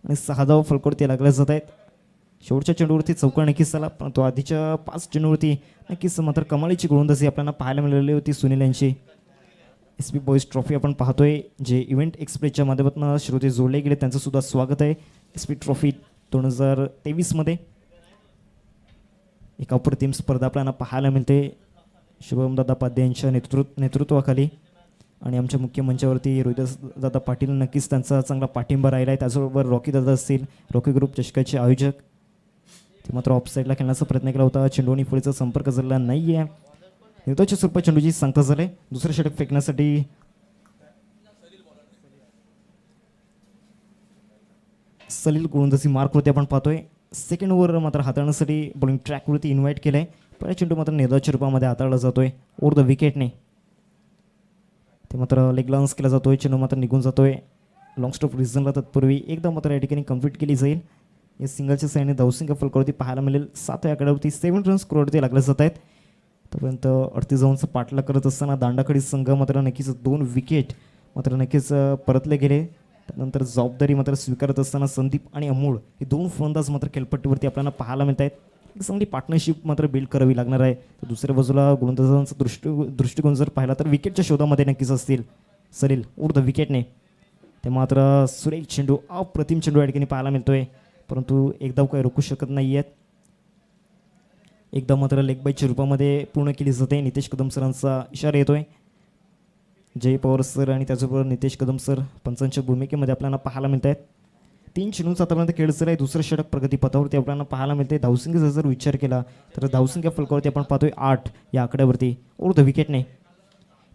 आणि 6 धावा फलकावरती लागल्या जात आहेत. शेवटच्या चेंडूवरती चौकार नक्कीच झाला, परंतु आधीच्या 5 चेंडूवरती नक्कीच मात्र कमालीची गोलंदाजी आपल्याला पाहायला मिळालेली होती सुनील यांची. एस पी बॉईज ट्रॉफी आपण पाहतोय, जे इव्हेंट एक्सप्रेसच्या माध्यमातून श्रोते जोडले गेले त्यांचं सुद्धा स्वागत आहे. एस पी ट्रॉफी 2023मध्ये एक अप्रतिम स्पर्धा आपल्याला पाहायला मिळते शुभमदादा पाध्ये यांच्या नेतृत्वाखाली. आणि आमच्या मुख्य मंचावरती रोहिदासदादा पाटील नक्कीच त्यांचा चांगला पाठिंबा राहिला आहे. त्याचबरोबर रॉकी दादा असतील, रॉकी ग्रुप चषकाचे आयोजक, ते मात्र ऑफसाईडला खेळण्याचा प्रयत्न केला होता. चेंडूनी पुढेचा संपर्क झालेला नाही आहे. निर्धावाच्या स्वरूपात चेंडूची सांगता झाले. दुसरं षटक फेकण्यासाठी सलील गोलंदाजी मार्कवरती आपण पाहतोय. सेकंड ओव्हर मात्र हाताळण्यासाठी बॉलिंग ट्रॅकवरती इन्व्हाइट केलं आहे. पहिला चेंडू मात्र निर्धावाच्या रूपामध्ये हाताळला जातोय ओव्हर द विकेटने. ते मात्र लेग लॉन्स केला जातोय. चेंडू मात्र निघून जातोय लॉंग स्टॉप रिझनला. तत्पूर्वी एकदा मात्र या ठिकाणी कंप्लीट केली जाईल. या सिंगलच्या साईडने धावसंख्या फलकावरती पाहायला मिळेल 7 या आकड्यावरती 7 रन्स स्कोरवरती लागले जात आहेत. तोपर्यंत 38 धावांचा पाठलाग करत असताना दांडाखडी संघ मात्र नक्कीच 2 विकेट मात्र नक्कीच परतले गेले. त्यानंतर जबाबदारी मात्र स्वीकारत असताना संदीप आणि अमोल हे 2 फलंदाज मात्र खेळपट्टीवरती आपल्याला पाहायला मिळत आहेत. एक चांगली पार्टनरशिप मात्र बिल्ड करावी लागणार आहे. तर दुसऱ्या बाजूला गोलंदाजांचा दृष्टिकोन जर पाहिला तर विकेटच्या शोधामध्ये नक्कीच असतील सलील ओव्हर द विकेटने. ते मात्र सुरेख चेंडू, अप्रतिम चेंडू या ठिकाणी पाहायला मिळतोय, परंतु एकदा काही रोखू शकत नाही आहेत. एकदा मात्र लेग बाईच्या रूपामध्ये पूर्ण केली जाते. नितेश कदम सरांचा इशारा येतोय. जय पवार सर आणि त्याचबरोबर नितेश कदम सर पंचांच्या भूमिकेमध्ये आपल्याला पाहायला मिळत आहेत. 3 चेंडूंचा आतापर्यंत खेळ झाला आहे. दुसरं षटक प्रगतीपथावरती आपल्याला पाहायला मिळते. धावसंख्येचा जर विचार केला तर धावसंख्या फलकावरती आपण पाहतोय 8 या आकड्यावरती ओव्हर द विकेटने.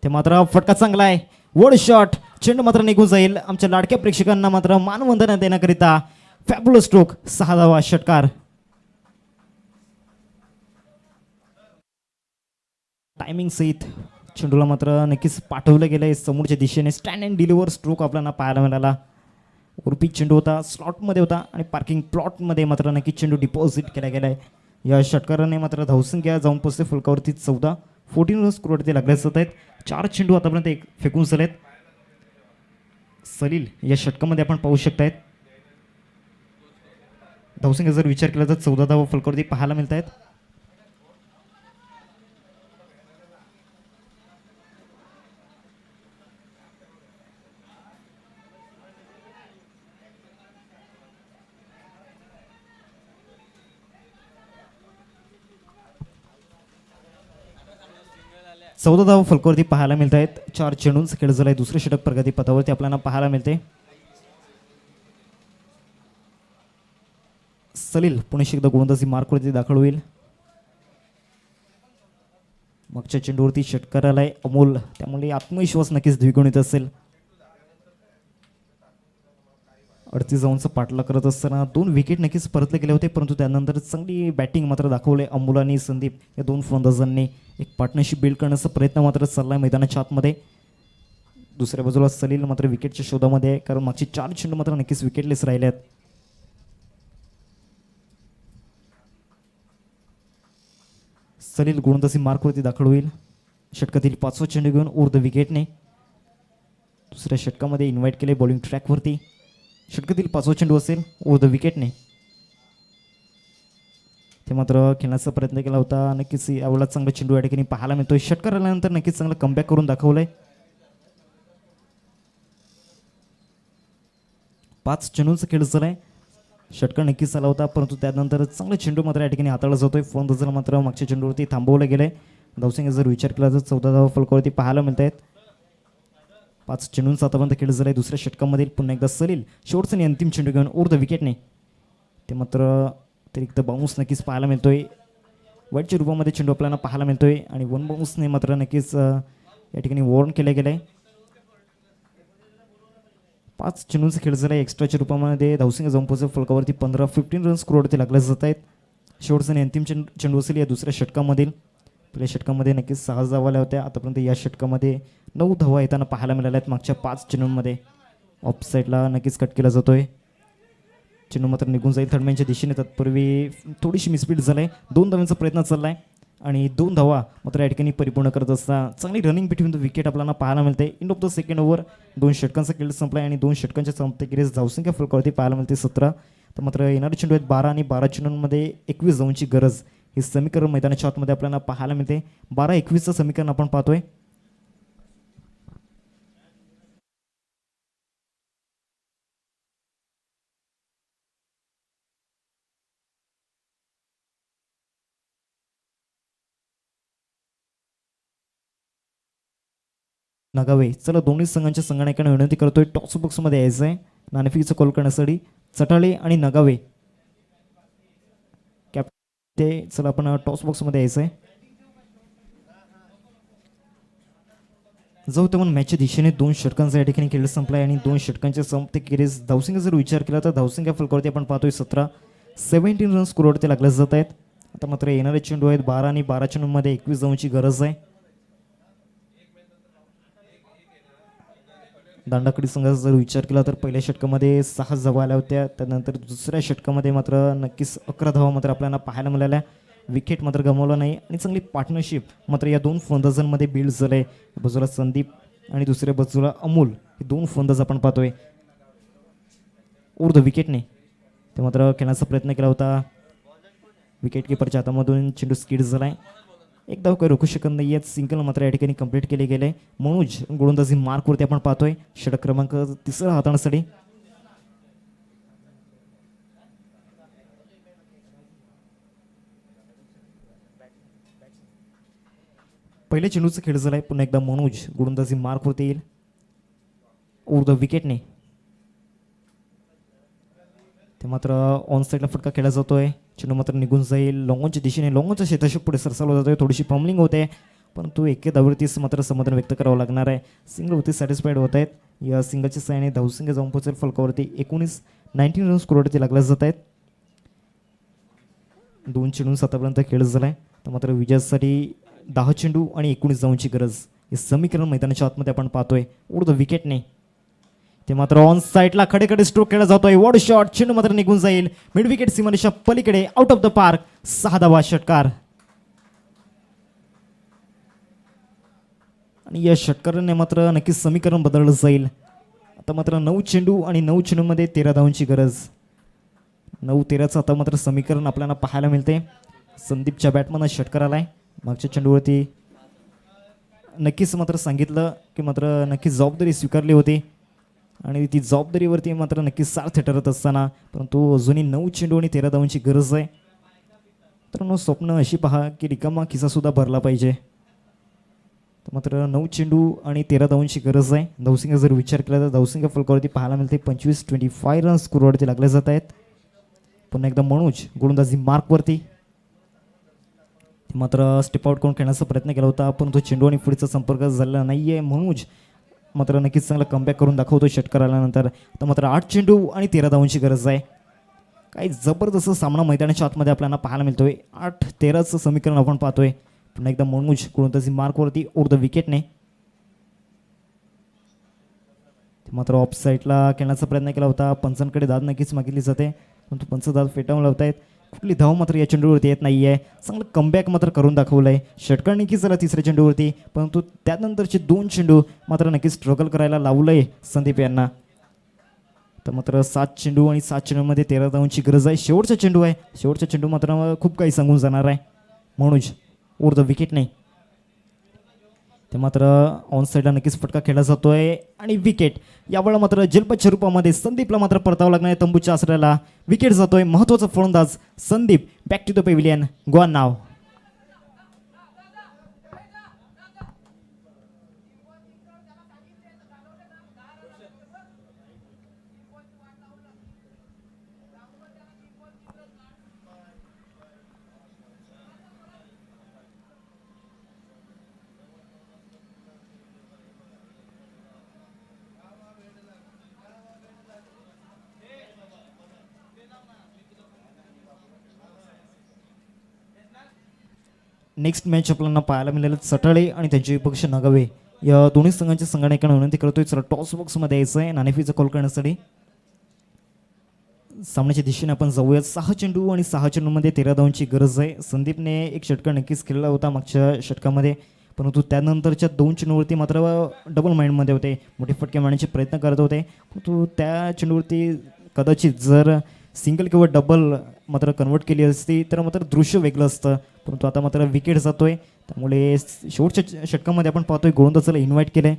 ते मात्र फटका चांगला आहे, वड शॉट, चेंडू मात्र निघून जाईल. आमच्या लाडक्या प्रेक्षकांना मात्र मानवंदना देण्याकरिता फॅब्युलस स्ट्रोक 6 धावा षटकार. टायमिंग सहित चेंडूला मात्र नक्कीच पाठवलं गेलं आहे समोरच्या दिशेने. स्टँड अँड डिलिव्हर स्ट्रोक आपल्याला पाहायला मिळाला. उर्पी चेंडू होता, स्लॉटमध्ये होता आणि पार्किंग प्लॉटमध्ये मात्र नक्कीच चेंडू डिपॉझिट केला गेला आहे. या षटकाराने मात्र धावसंख्या जाऊन पोचते फुलकावरती 14 रन्स स्कोरवरती लागले जात आहेत. 4 चेंडू आतापर्यंत एक फेकून झालेत. सलील या षटकामध्ये आपण पाहू शकतायत. धावसंख्या जर विचार केला तर 14 धावा फलकावरती पाहायला मिळत आहेत. चौदा धावा फलकावरती पाहायला मिळत आहेत. 4 चेंडूंचा खेळ झाला आहे. दुसरे षटक प्रगती पथावरती आपल्याला पाहायला मिळते. सलील पुणे एकदा गोलंदाजी मार्कवरती दाखल होईल. मागच्या चेंडूवरती षटकार आलाय अमोल, त्यामुळे आत्मविश्वास नक्कीच द्विगुणित असेल. 38 धावांचा पाठलाग करत असताना 2 विकेट नक्कीच परतले गेले होते, परंतु त्यानंतर चांगली बॅटिंग मात्र दाखवले अमोल आणि संदीप या 2 फलंदाजांनी. एक पार्टनरशिप बिल्ड करण्याचा प्रयत्न मात्र चालला आहे मैदानाच्या आतमध्ये. दुसऱ्या बाजूला सलील मात्र विकेटच्या शोधामध्ये आहे, कारण मागचे 4 चेंडू मात्र नक्कीच विकेटलेस राहिले आहेत. सलील गोलंदाजी मार्कवरती दाखल होईल. षटकातील 5वा चेंडू घेऊन ओव्हर द विकेटने. दुसऱ्या षटकामध्ये इन्व्हाइट केले बॉलिंग ट्रॅकवरती. षटकातील 5वा चेंडू असेल ओव्हर द विकेटने. ते मात्र खेळण्याचा प्रयत्न केला होता. नक्कीच यावेळेला चांगला चेंडू या ठिकाणी पाहायला मिळतोय. षटकार आल्यानंतर नक्कीच चांगलं कमबॅक करून दाखवलंय. 5 चेंडूंचा खेळ झालाय. षटकार नक्कीच आला होता, परंतु त्यानंतर चांगला चेंडू मात्र या ठिकाणी हाताळला जातोय. फलंदाजाला मात्र मागच्या चेंडूवरती थांबवलं गेलंय. धावसंख्या जर विचार केला तर 14 धावा फलकावरती पाहायला मिळत आहेत. 5 चेंडूंचा आतापर्यंत खेळ झालाय. दुसऱ्या षटकामध्ये पुन्हा एकदा सलील शेवटचा आणि अंतिम चेंडू घेऊन ओव्हर द विकेटने. ते मात्र अतिरिक्त बाउन्स नक्कीच पाहायला मिळतोय. वाईटच्या रूपामध्ये चेंडू आपल्याला पाहायला मिळतोय आणि 1 बाउन्सने मात्र नक्कीच या ठिकाणी वॉर्न केलं गेलं आहे. 5 चेंडूंचा खेळ झाला. एक्स्ट्राच्या रूपामध्ये धावसंख्या जाऊन पोहोचत फलकावरती 15 रन्स स्कोरवरती लागले जात आहेत. शेवटचा आणि अंतिम चेंडू असेल या दुसऱ्या षटकामधील. पहिल्या षटकामध्ये नक्कीच 6 धावा आल्या होत्या. आतापर्यंत या षटकामध्ये 9 धावा येताना पाहायला मिळाल्या आहेत मागच्या 5 चेंडूंमध्ये. ऑफ साईडला नक्कीच कट केला जातोय. चेंडू मात्र निघून जाईल थर्डमॅनच्या दिशेने. तत्पूर्वी थोडीशी मिसफीट झालंय. 2 धावांचा प्रयत्न चाललाय आणि 2 धावा मात्र या ठिकाणी परिपूर्ण करत असता चांगली रनिंग बिटवीन द विकेट आपल्याला पाहायला मिळते. End of the second over 2 षटकांचा खेळ संपलाय आणि 2 षटकांच्या संपतेखेरीज धावसंख्या फलकावरती पाहायला मिळते 17. तर मात्र येणारे चेंडू आहेत 12 आणि 12 चेंडूंमध्ये 21 धावांची गरज. हे समीकरण मैदानाच्या आतमध्ये आपल्याला पाहायला मिळते. 12-21चं समीकरण आपण पाहतोय. नगावे चला दोन्ही संघांच्या संगणकाने विनंती करतोय टॉस बॉक्समध्ये यायचं आहे नाणेफेकीचा कॉल करण्यासाठी. चटाळे आणि नगावे कॅप्टन ते चला आपण टॉस बॉक्समध्ये यायचं आहे. जाऊ तेव्हा मॅचच्या दिशेने 2 षटकांचा या ठिकाणी खेळ संपलाय आणि 2 षटकांच्या संपतेखेरीज धावसंख्या जर विचार केला तर धावसंख्या फलकावरती आपण पाहतोय 17. 17 रन स्कोरवरती लागले जात आहेत. आता मात्र येणारे चेंडू आहेत 12 आणि 12 चेंडूंमध्ये 21 धावांची गरज आहे. दांडाकडी संघाचा जर विचार केला तर पहिल्या षटकामध्ये 6 धावा आल्या होत्या. त्यानंतर दुसऱ्या षटकामध्ये मात्र नक्कीच 11 धावा मात्र आपल्याला पाहायला मिळाल्या. विकेट मात्र गमावला नाही आणि चांगली पार्टनरशिप मात्र या 2 फलंदाजांमध्ये बिल्ड झालं आहे. बाजूला संदीप आणि दुसऱ्या बाजूला अमोल हे 2 फलंदाज आपण पाहतोय. द विकेटने ते मात्र खेळण्याचा प्रयत्न केला होता. विकेट किपरच्या हातामधून चेंडू स्किड झाला आहे. एक धाव काही रोखू शकत नाही आहेत. सिंगल मात्र या ठिकाणी कंप्लीट केले गेले. मनोज गोलंदाजी मार्कवरती आपण पाहतोय षटक क्रमांक 3 हाताळण्यासाठी. पहिल्या चेंडूचा खेळ झालाय. पुन्हा एकदा मनोज गोलंदाजी मार्कवरती येईल. द विकेटने ते मात्र ऑन साईडला फटका खेळला जातोय. चेंडू मात्र निघून जाईल लॉंगॉनच्या दिशेने. लॉंगॉनच्या शेताशी पुढे सरसावला जातोय. थोडीशी फॉर्मलिंग होते परंतु एके धावतीस मात्र समाधान व्यक्त करावं लागणार आहे. सिंगलवरती सॅटिस्फाईड होत आहेत. या सिंगलच्या साहाय्याने धावसंख्या जाऊन पोहोचेल फलकावरती 19 रन स्कोरवरती लागल्या जात आहेत. 2 चेंडूंचा आतापर्यंत खेळ झालाय. तर मात्र विजयासाठी 10 चेंडू आणि 19 धावांची गरज. हे समीकरण मैदानाच्या आतमध्ये आपण पाहतोय. द विकेटने ते मात्र ऑन साईडला खडेखडे स्ट्रोक केला जातोय. वॉड शॉट चेंडू मात्र निघून जाईल मिड विकेट सीमारेषा पलीकडे आउट ऑफ द पार्क. 6 धावा षटकार आणि या षटकाराने मात्र नक्कीच समीकरण बदललं जाईल. आता मात्र 9 चेंडू आणि 9 चेंडूमध्ये 13 धावांची गरज. 9-13चं आता मात्र समीकरण आपल्याला पाहायला मिळते. संदीपच्या बॅटमन षटकार आलाय. मागच्या चेंडूवरती नक्कीच मात्र सांगितलं की मात्र नक्कीच जबाबदारी स्वीकारली होती आणि ती जबाबदारीवरती मात्र नक्कीच सार्थ ठरत असताना परंतु अजूनही 9 चेंडू आणि 13 धावांची गरज आहे. तर स्वप्न अशी पहा की रिकामा खिसासुद्धा भरला पाहिजे. मात्र 9 चेंडू आणि 13 धावांची गरज आहे. धावसंख्या जर विचार केला तर धावसंख्या फलकावरती पाहायला मिळते 25 रन स्कोरवरती लागले जात आहेत. पुन्हा एकदा मनोज गोलंदाजी मार्कवरती मात्र स्टेप आउट करून खेळण्याचा प्रयत्न केला होता परंतु चेंडू आणि पुढचा संपर्क झालेला नाहीये. मनोज मात्र नक्कीच चांगला कमबॅक करून दाखवतो षटकार आल्यानंतर. तर मात्र 8 चेंडू आणि 13 धावांची गरज आहे. काही जबरदस्त सामना मैदानाच्या आतमध्ये आपल्याला पाहायला मिळतोय. 8-13चं समीकरण आपण पाहतोय. पुन्हा एकदा मनोज गोलंदाजी मार्कवरती द विकेटने मात्र ऑफ साईडला खेळण्याचा प्रयत्न केला होता. पंचांकडे दाद नक्कीच मागितली जाते परंतु पंच दाद फेटाळून लावत आहेत. कुठली धाव मात्र या चेंडूवरती येत नाही आहे. चांगलं कमबॅक मात्र करून दाखवलं आहे. षटकार नक्कीच झाला तिसऱ्या चेंडूवरती परंतु त्यानंतरचे 2 चेंडू मात्र नक्कीच स्ट्रगल करायला लावलं आहे संदीप यांना. तर मात्र 7 चेंडू आणि 7 चेंडूमध्ये 13 धावांची गरज आहे. शेवटचा चेंडू आहे. शेवटचा चेंडू मात्र खूप काही सांगून जाणार आहे. मनोज द विकेट नाही ते मात्र ऑन साईडला नक्कीच फटका खेळला जातोय आणि विकेट. यावेळेला मात्र जलपच्या रूपामध्ये संदीपला मात्र परतावं लागणार आहे तंबूच्या आसऱ्याला. विकेट जातोय. महत्त्वाचा फलंदाज Sandeep back to the pavilion. Go on now. Next match आपल्याला पाहायला मिळालं चटाळे आणि त्यांचे विपक्ष नगावे या दोन्ही संघांच्या संघटनेकडे विनंती करतोय, चला टॉस बॉक्समध्ये यायचं आहे नाणेफीचा कॉल करण्यासाठी. सामन्याच्या दिशेने आपण जाऊयात. 6 चेंडू आणि 6 चेंडूमध्ये 13 धावांची गरज आहे. संदीपने एक षटका नक्कीच केलेला होता मागच्या षटकामध्ये, परंतु त्यानंतरच्या 2 चेंडूवरती मात्र डबल माइंडमध्ये होते, मोठे फटके मारण्याचे प्रयत्न करत होते, परंतु त्या चेंडूवरती कदाचित जर सिंगल किंवा डबल मात्र कन्वर्ट केली असती तर मात्र दृश्य वेगळं असतं, परंतु आता मात्र विकेट जातोय. त्यामुळे शेवटच्या षटकामध्ये आपण पाहतोय गोलंदाजाला इन्व्हाइट केलंय.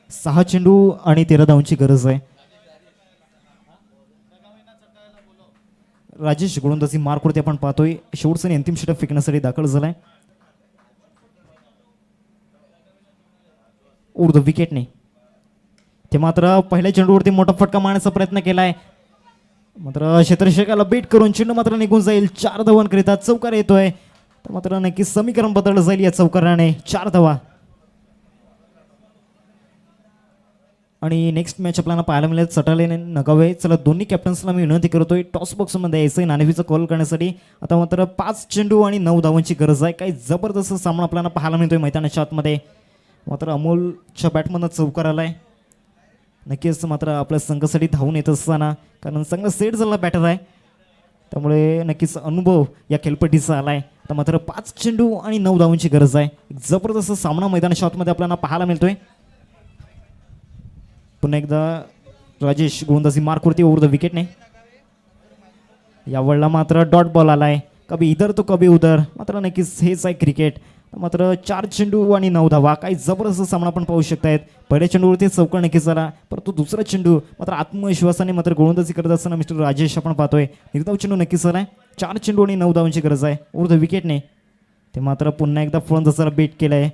6 चेंडू आणि 13 धावांची गरज आहे. राजेश गोलंदाजी मार्कवरती आपण पाहतोय, शेवटचं आणि अंतिम षटक फेकण्यासाठी दाखल झालाय. उर्द विकेटने ते मात्र पहिल्या चेंडूवरती मोठा फटका मारण्याचा प्रयत्न केलाय, मात्र क्षेत्ररक्षकाला बीट करून चेंडू मात्र निघून जाईल. 4 धावांकरिता चौकार येतोय, तर मात्र नक्की समीकरण बदललं जाईल या चौकाराने. 4 धावा. आणि नेक्स्ट मॅच आपल्याला पाहायला मिळेल सटाले नगावे. चला दोन्ही कॅप्टन्सला मी विनंती करतोय टॉस बॉक्समध्ये यायचं नाणेफीचा कॉल करण्यासाठी. आता मात्र 5 चेंडू आणि 9 धावांची गरज आहे. काही जबरदस्त सामना आपल्याला पाहायला मिळतोय मैदानाच्या आतमध्ये. मात्र अमोलच्या बॅटमधनं चौकार आलाय, नक्कीच मात्र आपल्या संघासाठी धावून येत असताना, कारण चांगला सेट झाला बॅटर आहे, त्यामुळे नक्कीच अनुभव या खेळपट्टीचा आलाय. तर मात्र 5 चेंडू आणि 9 धावांची गरज आहे. जबरदस्त सामना मैदानाच्या आतमध्ये आपल्याला पाहायला मिळतोय. पुन्हा एकदा राजेश गोलंदाजी मार्कवरती ओव्हर द विकेटने. यावेळेला मात्र डॉट बॉल आलाय, कभी इधर तो कभी उधर, मात्र नक्कीच हेच आहे क्रिकेट. मात्र 4 चेंडू आणि 9 धावा. काही जबरदस्त सामना आपण पाहू शकतायत. पहिल्या चेंडूवरती चौकार नक्कीच झाला, परंतु दुसरा चेंडू मात्र आत्मविश्वासाने मात्र गोलंदाजी करत असताना मिस्टर राजेश आपण पाहतोय निर्धाव चेंडू नक्कीच झालाय. 4 चेंडू आणि 9 धावांची गरज आहे. ओव्हर द विकेटने ते मात्र पुन्हा एकदा फलंदाजाला बेट केलंय,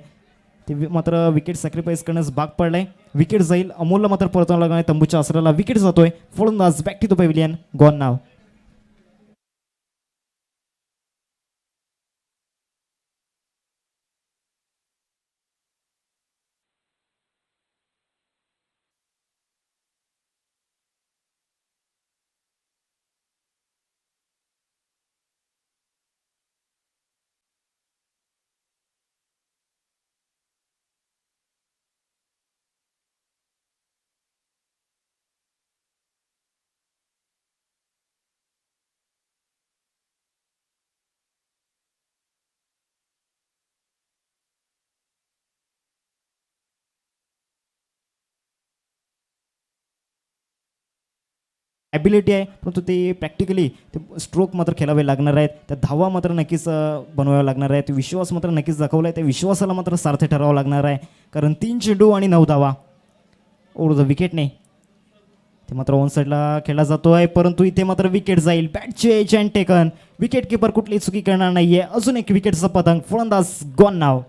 ते मात्र विकेट सॅक्रिफाईस करण्यास भाग पडलाय. विकेट जाईल. अमोलला मात्र परतावं लागणार, तंबूच्या आसराला विकेट जातोय. फलंदाज back to the pavilion, gone नाव. ॲबिलिटी आहे, परंतु ते प्रॅक्टिकली ते स्ट्रोक मात्र खेळावे लागणार आहेत. त्या धावा मात्र नक्कीच बनवाव्या लागणार आहेत. विश्वास मात्र नक्कीच दाखवला आहे, त्या विश्वासाला मात्र सार्थ ठरावं लागणार आहे, कारण 3 चेंडू आणि 9 धावा. ओव्हर द विकेटने ते मात्र ऑन साईडला खेळला जातोय, परंतु इथे मात्र विकेट जाईल. बॅटचे edge and taken. Wicket keeper कुठली चुकी करणार नाहीये. अजून एक विकेटचा पतंग. फलंदाज गॉन नाव.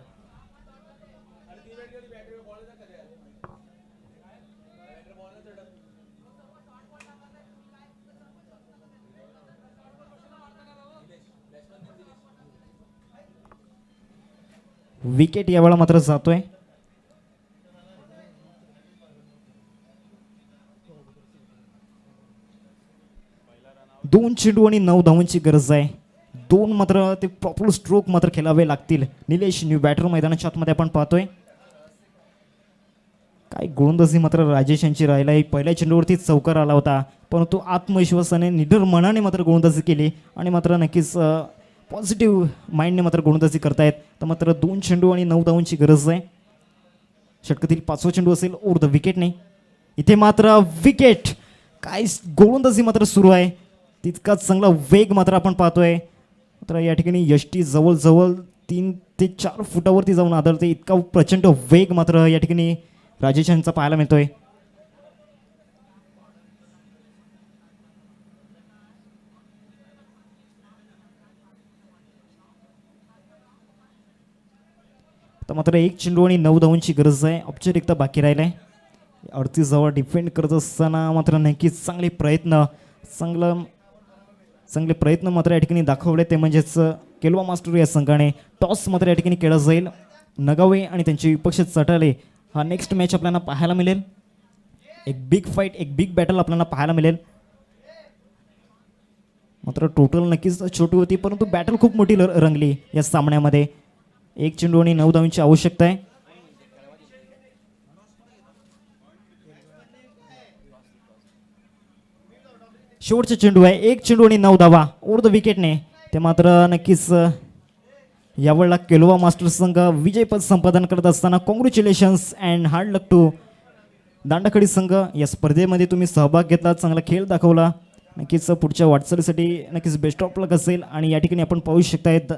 विकेट यावेळा मात्र जातोय. दोन चेंडू आणि 9 धावांची गरज आहे. 2 मात्र ते प्रॉपर स्ट्रोक मात्र खेळावे लागतील. निलेश न्यू बॅटर मैदानाच्या आतमध्ये आपण पाहतोय. काय गोलंदाजी मात्र राजेश यांची राहिला आहे. पहिल्या चेंडूवरती चौकार आला होता, परंतु आत्मविश्वासाने निडर मनाने मात्र गोलंदाजी केली आणि मात्र नक्कीच पॉझिटिव्ह माइंडने मात्र गोलंदाजी करतायत. तर मात्र 2 चेंडू आणि 9 धावांची गरज आहे. षटकातील 5वा चेंडू असेल ओव्हर द विकेटने. इथे मात्र विकेट. काय गोलंदाजी मात्र सुरू आहे, तितकाच चांगला वेग मात्र आपण पाहतोय. मात्र या ठिकाणी यष्टी जवळजवळ 3 ते 4 फुटावरती जाऊन आदळते, इतका प्रचंड वेग मात्र या ठिकाणी राजेश यांचा पाहायला मिळतोय. तर मात्र 1 चेंडू आणि 9 धावांची गरज आहे. औपचारिकता बाकी राहिलाय. 38 जवळ डिफेंड करत असताना मात्र नक्कीच चांगले प्रयत्न मात्र या ठिकाणी दाखवले, ते म्हणजेच केलवा मास्टर या संघाने. टॉस मात्र या ठिकाणी केला जाईल. नगावे आणि त्यांचे विपक्ष चटाले हा नेक्स्ट मॅच आपल्याला पाहायला मिळेल. एक बिग फाईट, एक बिग बॅटल आपल्याला पाहायला मिळेल. मात्र टोटल नक्कीच छोटी होती, परंतु बॅटल खूप मोठी रंगली या सामन्यामध्ये. एक चेंडू आणि 9 धावांची आवश्यकता आहे. शेवटचा चेंडू आहे. एक चेंडू आणि 9 धावा ओव्हर द विकेटने. ते मात्र नक्कीच यावेळेला केलोवा मास्टर्स संघ विजयपद संपादन करत असताना congratulations and hard luck to Dandakhadi संघ. या स्पर्धेमध्ये तुम्ही सहभाग घेतला, चांगला खेळ दाखवला. नक्कीच पुढच्या वाटचालीसाठी नक्कीच बेस्ट ऑफ लक असेल. आणि या ठिकाणी आपण पाहू शकतायत